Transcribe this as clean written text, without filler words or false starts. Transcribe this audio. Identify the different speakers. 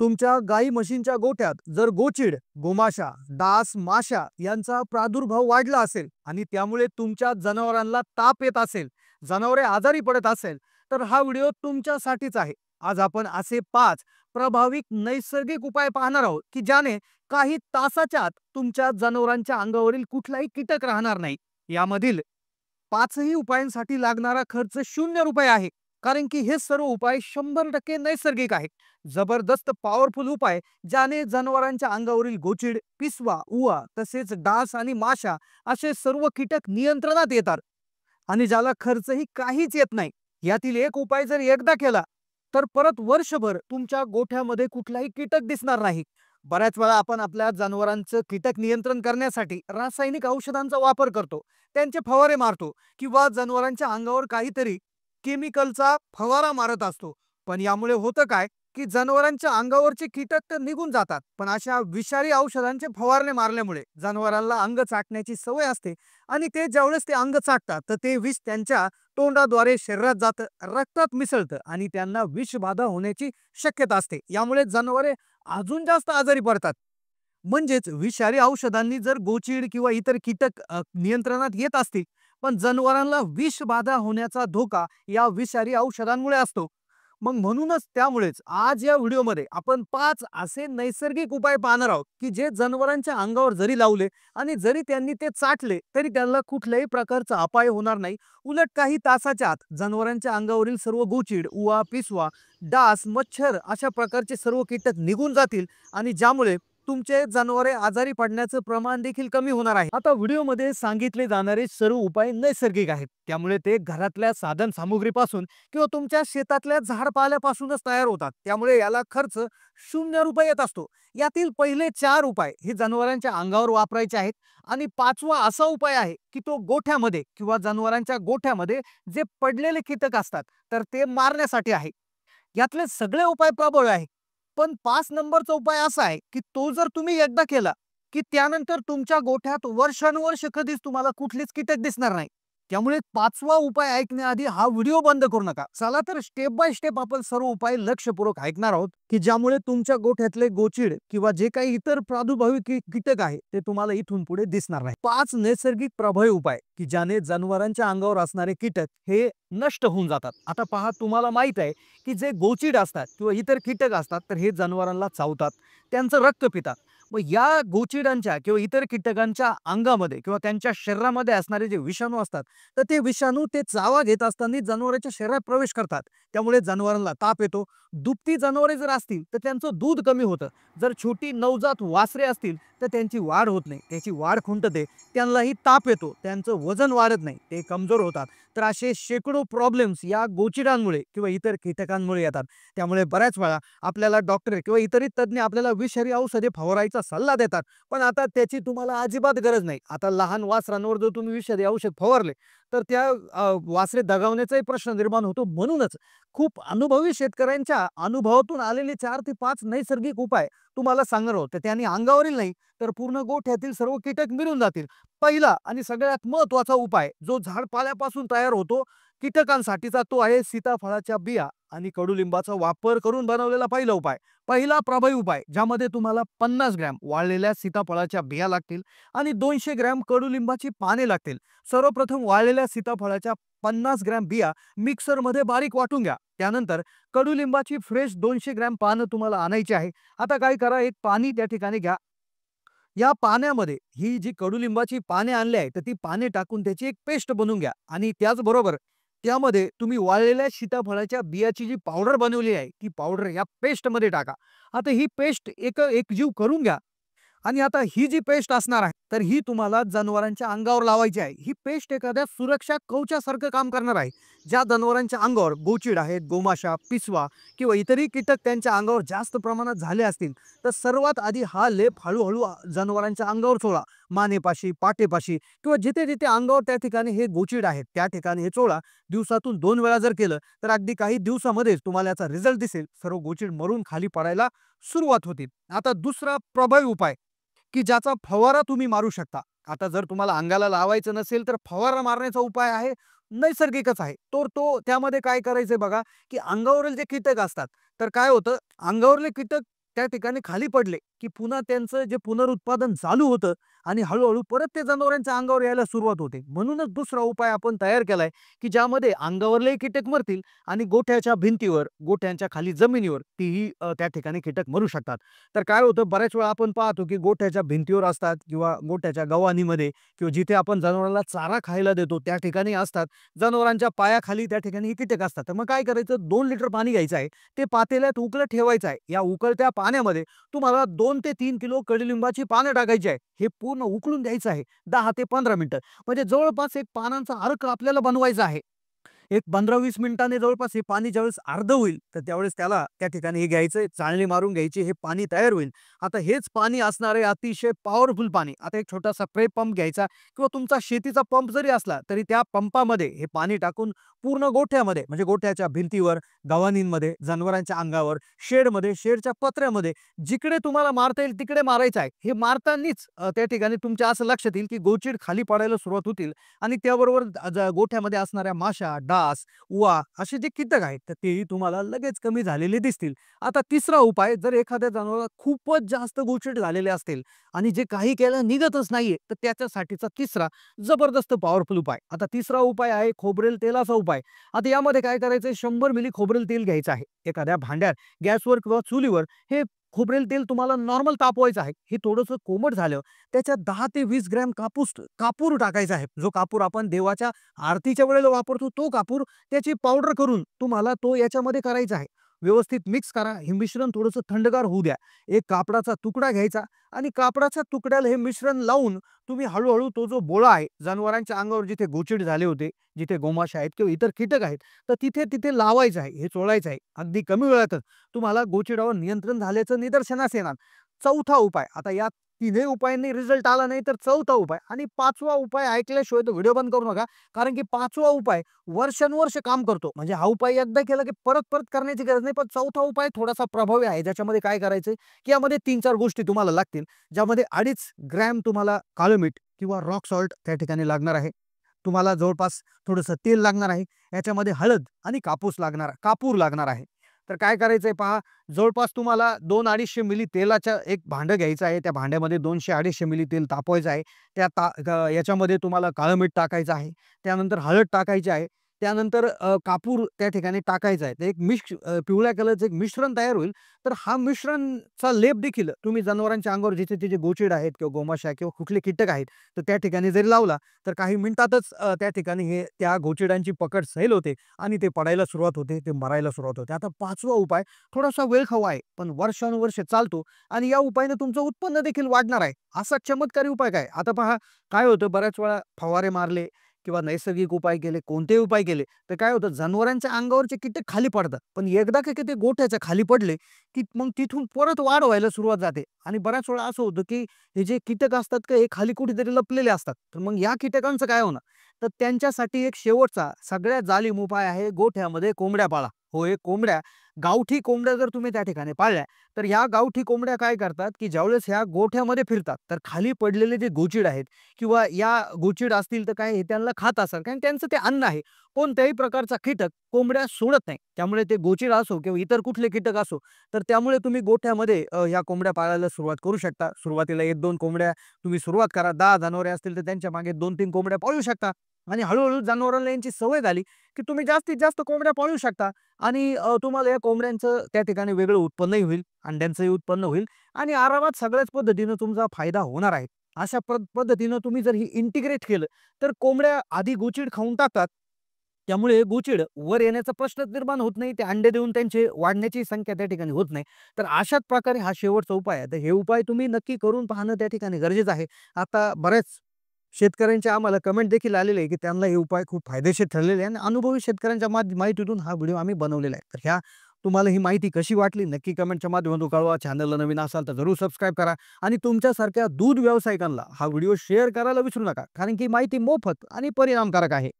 Speaker 1: तुमच्या गाई म्हशींच्या गोठ्यात जर गोचीड, गोमाशा, डास, माशा यांचा प्रादुर्भाव वाढला असेल आणि त्यामुळे तुमच्या जनावरांना ताप येत असेल, जनावरे आजारी पडत असेल, तर हा व्हिडिओ तुमच्यासाठीच आहे। आज आपण असे 5 प्रभाविक नैसर्गिक उपाय पाहणार आहोत की ज्याने काही तासाच्या आत तुमच्या जनावरांच्या अंगावरील कुठलाही कीटक राहणार नाही। यामधील 5ही उपायांसाठी लागणारा खर्च 0 रुपये आहे, कारण की हे सर्व उपाय 100% नैसर्गिक आहेत। जबरदस्त पॉवरफुल उपाय ज्याने जनावरांच्या अंगावरील गोचीड, पिसवा, उवा तसेच डास आणि माशा असे सर्व कीटक नियंत्रणात येतात आणि ज्याला खर्चही काहीच येत नाही। यातील एक उपाय जर एकदा केला तर परत वर्षभर तुमच्या गोठ्यामध्ये कुठलाही कीटक दिसणार नाही। बऱ्याच वेळा आपण आपल्या जनावरांचं कीटक नियंत्रण करण्यासाठी रासायनिक औषधांचा वापर करतो, त्यांचे फवारे मारतो किंवा जनावरांच्या अंगावर काहीतरी केमिकलचा फवारा मारत असतो। पण यामुळे होतं काय की जनावरांच्या अंगावरचे कीटक तर निघून जातात, पण अशा विषारी औषधांचे फवारणे मारल्यामुळे जनावरांना अंग चाटण्याची सवय असते आणि ते ज्यावेळेस ते अंग चाटतात तर ते विष त्यांच्या तोंडाद्वारे शरीरात जातं, रक्तात मिसळतं आणि त्यांना विषबाधा होण्याची शक्यता असते। यामुळे जनावरे अजून जास्त आजारी पडतात। म्हणजेच विषारी औषधांनी जर गोचीड किंवा इतर कीटक नियंत्रणात येत असतील, पण जनावरांना विषबाधा होण्याचा धोका या विषारी औषधांमुळे असतो। मग म्हणूनच त्यामुळेच आज या व्हिडिओमध्ये आपण 5 असे नैसर्गिक उपाय पाहणार आहोत की जे जनावरांच्या अंगावर जरी लावले आणि जरी त्यांनी ते चाटले तरी त्यांना कुठल्याही प्रकारचा अपाय होणार नाही। उलट काही तासाच्या आत जनावरांच्या अंगावरील सर्व गोचीड, उवा, पिसवा, डास, मच्छर अशा प्रकारचे सर्व कीटक निघून जातील आणि ज्यामुळे तुमचे जनावरे आजारी पडण्याचे प्रमाण देखील कमी होणार आहे। आता व्हिडिओमध्ये सांगितले जाणारे सर्व उपाय नैसर्गिक आहेत, त्यामुळे ते घरातल्या साधन सामुग्रीपासून किंवा तुमच्या शेतातल्या झाडपाल्यापासूनच तयार होतात, त्यामुळे याला खर्च 0 रुपये येत असतो। यातील पहिले 4 उपाय हे जनावरांच्या अंगावर वापरायचे आहेत आणि 5वा असा उपाय आहे की तो गोठ्यामध्ये किंवा जनावरांच्या गोठ्यामध्ये जे पडलेले कीटक असतात तर ते मारण्यासाठी आहे। यातले सगळे उपाय प्रभावी आहेत, पण 5 नंबरचा उपाय असा आहे की तो जर तुम्ही एकदा केला की त्यानंतर तुमच्या गोठ्यात वर्षानुवर्ष कधीच तुम्हाला कुठलीच कीटक दिसणार नाही। त्यामुळे 5वा उपाय ऐकण्याआधी हा व्हिडिओ बंद करू नका। चला तर स्टेप बाय स्टेप आपण सर्व उपाय लक्षपूर्वक ऐकणार आहोत की ज्यामुळे तुमच्या गोठ्यातले गोचीड किंवा जे काही इतर प्रादुर्भावी कीटक आहे ते तुम्हाला इथून पुढे दिसणार नाही। 5 नैसर्गिक प्रभावी उपाय की ज्याने जनावरांच्या अंगावर असणारे कीटक हे नष्ट होऊन जातात। आता पहा, तुम्हाला माहित आहे की जे गोचीड असतात किंवा इतर कीटक असतात तर हे जनावरांना चावतात, त्यांचं रक्त पितात। मग या गोचिडांच्या किंवा इतर कीटकांच्या अंगामध्ये किंवा त्यांच्या शरीरामध्ये असणारे जे विषाणू असतात तर ते विषाणू ते चावा घेत असताना जनावरांच्या शरीरात प्रवेश करतात, त्यामुळे जनावरांना ताप येतो। दुभती जनावरे जर असतील तर त्यांचं दूध कमी होतं, जर छोटी नवजात वासरे असतील तर त्यांची वाढ होत नाही, त्याची वाढ खुंटते, त्यांनाही ताप येतो, त्यांचं वजन वाढत नाही, ते कमजोर होतात। तर असे शेकडो प्रॉब्लेम्स या गोचिडांमुळे किंवा इतर कीटकांमुळे येतात। त्यामुळे बऱ्याच वेळा आपल्याला डॉक्टर किंवा इतर तज्ञ आपल्याला विषारी औषधे फवारायचा सल्ला देतात, पण आता त्याची तुम्हाला अजिबात गरज नाही। आता लहान वासरांवर जर तुम्ही विषारी औषध फवारले तर त्या वासरे दगावण्याचाही प्रश्न निर्माण होतो। म्हणूनच खूप अनुभवी शेतकऱ्यांच्या अनुभवातून आलेले 4 ते 5 नैसर्गिक उपाय तुम्हाला सांगणार आहोत, त्याने अंगावरील नाही तर पूर्ण गोठ्यातील सर्व कीटक मिळून जातील। पहिला आणि सगळ्यात महत्त्वाचा उपाय जो झाडपाल्यापासून तयार होतो कीटकांसाठीचा, तो आहे सीताफळाच्या बिया आणि कडुलिंबाचा वापर करून बनवलेला पहिला उपाय। पहिला प्रभावी उपाय ज्यामध्ये तुम्हाला 50 ग्रॅम वाळलेल्या सीताफळाच्या बिया लागतील आणि 200 ग्रॅम कडुलिंबाची पाने लागतील। सर्वप्रथम वाळलेल्या सीताफळाच्या 50 ग्रॅम बिया मिक्सरमध्ये बारीक वाटून घ्या। त्यानंतर कडुलिंबाची फ्रेश 200 ग्रॅम पानं तुम्हाला आणायची आहे। आता काय करा, एक पाणी त्या ठिकाणी घ्या, या पाण्यामध्ये ही जी कडुलिंबाची पाने आणली आहे तर ती पाने टाकून त्याची एक पेस्ट बनवून घ्या आणि त्याचबरोबर त्यामध्ये तुम्ही वाळलेल्या सीताफळाच्या बियाची जी पावडर बनवली आहे ती पावडर या पेस्टमध्ये टाका। आता ही पेस्ट एकजीव करून घ्या आणि आता ही जी पेस्ट असणार आहे तर ही तुम्हाला जनावरांच्या अंगावर लावायची आहे। ही पेस्ट एखाद्या सुरक्षा कवचासारखं काम करणार आहे। ज्या जनावरांच्या अंगावर गोचीड आहेत, गोमाशा, पिसवा किंवा इतरही कीटक त्यांच्या अंगावर जास्त प्रमाणात झाले असतील तर सर्वात आधी हा लेप हळूहळू जनावरांच्या अंगावर चोळा, मानेपाशी, पाठीपाशी किंवा जिथे जिथे अंगावर त्या ठिकाणी हे गोचीड आहेत त्या ठिकाणी हे चोळा। दिवसातून 2 वेळा जर केलं तर अगदी काही दिवसामध्येच तुम्हाला याचा रिझल्ट दिसेल, सर्व गोचीड मरून खाली पडायला सुरुवात होतील। आता दुसरा प्रभावी उपाय की ज्याचा फवारा तुम्ही मारू शकता। आता जर तुम्हाला अंगाला लावायचं नसेल तर फवारा मारण्याचा उपाय आहे नैसर्गिकच आहे। तो त्यामध्ये काय करायचंय बघा की अंगावरील जे कीटक असतात तर काय होतं, अंगावरील कीटक त्या ठिकाणी खाली पडले, की पुन्हा त्यांचं जे पुनरुत्पादन चालू होतं आणि हळू-हळू परत ते जनावरांच्या अंगावर यायला सुरुवात होते. म्हणूनच दुसरा उपाय आपण तयार केलाय, की ज्यामध्ये अंगावरले कीटक मरतील आणि गोठ्याच्या भिंतीवर, गोठ्यांच्या खाली जमिनीवर तीही त्या ठिकाणी कीटक मरू शकतात. तर काय होतं बऱ्याच वेळा आपण पाहतो, की गोठ्याच्या भिंतीवर असतात किंवा गोठ्याच्या गव्हाणीमध्ये किंवा जिथे आपण जनावरांना चारा खायला देतो त्या ठिकाणी असतात. जनावरांच्या पायाखाली त्या ठिकाणी हे कीटक असतात. तर मग काय करायचं 2 लिटर पाणी घ्यायचं आहे. ते पातेल्यात उकळत ठेवायचं आहे. या उकळत्या पाण्यामध्ये तुम्हाला 2 ते 3 किलो कडुलिंबाची पानं टाकायची आहे. हे पूर्ण उकळून द्यायचं आहे 10 ते 15 मिनिटं. म्हणजे जवळपास एक पानांचा अर्क आपल्याला बनवायचा आहे. एक 15-20 मिनिटांनी जवळपास हे पाणी ज्यावेळेस अर्धं होईल, तर त्यावेळेस त्याला त्या ठिकाणी हे घ्यायचं, चाळणी मारून घ्यायची, हे पाणी तयार होईल. आता हेच पाणी असणार आहे अतिशय पॉवरफुल पाणी. आता एक छोटासा स्प्रे पंप घ्यायचा किंवा तुमचा शेतीचा पंप जरी असला, तरी त्या पंपामध्ये हे पाणी टाकून पूर्ण गोठ्यामध्ये, म्हणजे गोठ्याच्या भिंतीवर, गव्हाणींमध्ये, जनावरांच्या अंगावर, शेडमध्ये, शेडच्या पत्र्यामध्ये, जिकडे तुम्हाला मारता येईल तिकडे मारायचं आहे. हे मारतानीच त्या ठिकाणी तुमच्या असं लक्षात येईल, की गोचीड खाली पडायला सुरुवात होतील आणि त्याबरोबर गोठ्यामध्ये असणाऱ्या माशा, डास, उवा असे जे कीटक आहेत तर तेही तुम्हाला लगेच कमी झालेले दिसतील. आता तिसरा उपाय, जर एखाद्या जनावराला खूपच जास्त गोचीड झालेले असतील आणि जे काही केलं निघतच नाहीये, तर त्याच्यासाठीचा तिसरा जबरदस्त पॉवरफुल उपाय. आता तिसरा उपाय आहे खोबरेल तेलाचा उपाय. आता यामध्ये काय करायचंय 100 मिली खोबरेल तेल घ्यायचं आहे. एखाद्या भांड्यात गॅसवर किंवा चुलीवर हे खोबरेल तेल तुम्हाला नॉर्मल तापवायचं आहे. हे थोडंसं कोमट झालं, त्याच्यात 10 ते 20 ग्रॅम कापूर टाकायचा आहे. जो कापूर आपण देवाच्या आरतीच्या वेळेला वापरतो तो कापूर, त्याची पावडर करून तुम्हाला तो याच्यामध्ये करायचा आहे. व्यवस्थित मिक्स करा. हे मिश्रण थोडंसं थंडगार होऊ द्या. एक कापडाचा तुकडा घ्यायचा आणि कापडाच्या तुकड्याला हे मिश्रण लावून तुम्ही हळू तो जो बोळा आहे, जनावरांच्या अंगावर जिथे गोचीड झाले होते, जिथे गोमाशा आहेत किंवा इतर कीटक आहेत, तर तिथे लावायचं आहे. हे चोळायचं आहे. अगदी कमी वेळातच तुम्हाला गोचिडावर नियंत्रण झाल्याचं निदर्शनास येणार. चौथा उपाय, आता या तिन्ही उपायांनी रिझल्ट आला नाही तर चौथा उपाय आणि पाचवा उपाय ऐकल्याशिवाय तो व्हिडिओ बंद करू नका. कारण की पाचवा उपाय वर्षानुवर्ष काम करतो. म्हणजे हा उपाय एकदा केला की परत करण्याची गरज नाही. पण चौथा उपाय थोडासा प्रभावी आहे. ज्याच्यामध्ये काय करायचंय, की यामध्ये 3-4 गोष्टी तुम्हाला लागतील. ज्यामध्ये 2.5 ग्रॅम तुम्हाला काळं मीठ किंवा रॉक सॉल्ट त्या ठिकाणी लागणार आहे. तुम्हाला जवळपास थोडंसं तेल लागणार आहे. याच्यामध्ये हळद आणि कापूर लागणार आहे. तर काय करायचंय पहा, जवळपास तुम्हाला 2-250 मिली तेलाचं एक भांडं घ्यायचं आहे. त्या भांड्यामध्ये 200-250 मिली तेल तापवायचं आहे. याच्यामध्ये तुम्हाला काळं मीठ टाकायचं आहे. त्यानंतर हळद टाकायची आहे. त्यानंतर कापूर त्या ठिकाणी टाकायचा आहे. तर एक पिवळ्या कलरचं एक मिश्रण तयार होईल. तर हा मिश्रणचा लेप देखील तुम्ही जनावरांच्या अंगावर जिथे गोचीड आहेत किंवा गोमाशा किंवा कुठले कीटक आहेत, तर त्या ठिकाणी जरी लावला, तर काही मिनिटातच त्या ठिकाणी हे त्या गोचिडांची पकड सैल होते आणि ते पडायला सुरुवात होते, ते मरायला सुरुवात होते. आता 5वा उपाय थोडासा वेळखाऊ आहे, पण वर्षानुवर्षे चालतो आणि या उपायाने तुमचं उत्पन्न देखील वाढणार आहे. असा चमत्कारी उपाय काय? आता पहा, काय होतं बऱ्याच वेळा फवारे मारले किंवा नैसर्गिक उपाय केले, कोणतेही उपाय केले, तर काय होतं जनावरांच्या अंगावरचे कीटक खाली पडतात. पण एकदा का ते गोठ्याच्या खाली पडले, की मग तिथून परत वाढ व्हायला सुरुवात जाते आणि बऱ्याच वेळा असं होतं, की हे जे कीटक असतात का हे खाली कुठेतरी लपलेले असतात. तर मग या कीटकांचं काय होणार? तर त्यांच्यासाठी एक शेवटचा सगळ्यात जालीम उपाय आहे, गोठ्यामध्ये कोंबड्या पाळा. होय, कोंबड्या, गावठी कोंबड्या जर तुम्ही त्या ठिकाणी पाळल्या, तर ह्या गावठी कोंबड्या काय करतात, की ज्यावेळेस ह्या गोठ्यामध्ये फिरतात, तर खाली पडलेले जे गोचीड आहेत किंवा या गोचीड असतील तर काय हे त्यांना खात असतात. कारण त्यांचं ते अन्न आहे. कोणत्याही प्रकारचा कीटक कोंबड्या सोडत नाही. त्यामुळे ते गोचीड असो किंवा इतर कुठले कीटक असो, तर त्यामुळे तुम्ही गोठ्यामध्ये ह्या कोंबड्या पाळायला सुरुवात करू शकता. सुरुवातीला 1-2 कोंबड्या तुम्ही सुरुवात करा. 10 जनावरे असतील तर त्यांच्या मागे 2-3 कोंबड्या पाळू शकता आणि हळू जनावरांना यांची सवय झाली, की तुम्ही जास्तीत जास्त कोंबड्या पाळू शकता आणि तुम्हाला या कोंबड्यांचं त्या ठिकाणी वेगळं उत्पन्नही होईल, अंड्यांचंही उत्पन्न होईल आणि आरामात सगळ्याच पद्धतीनं तुमचा फायदा होणार आहे. अशा पद्धतीनं तुम्ही जर ही इंटिग्रेट केलं, तर कोंबड्या आधी गोचीड खाऊन टाकतात. त्यामुळे गोचीड वर येण्याचा प्रश्नच निर्माण होत नाही. ते अंडे देऊन त्यांची वाढण्याची संख्या त्या ठिकाणी होत नाही. तर अशाच प्रकारे हा शेवटचा उपाय आहे. तर हे उपाय तुम्ही नक्की करून पाहणं त्या ठिकाणी गरजेचं आहे. आता बऱ्याच शेतकऱ्यांचे आम्हाला कमेंट देखील आलेले आहे, की त्यांना हे उपाय खूप फायदेशीर ठरलेले आहे आणि अनुभवी शेतकऱ्यांच्या माहितीतून हा व्हिडिओ आम्ही बनवलेला आहे. तर तुम्हाला ही माहिती कशी वाटली नक्की कमेंटच्या माध्यमातून कळवा. चॅनलला नवीन असाल तर जरूर सबस्क्राईब करा आणि तुमच्यासारख्या दूध व्यावसायिकांना हा व्हिडिओ शेअर करायला विसरू नका. कारण की माहिती मोफत आणि परिणामकारक आहे.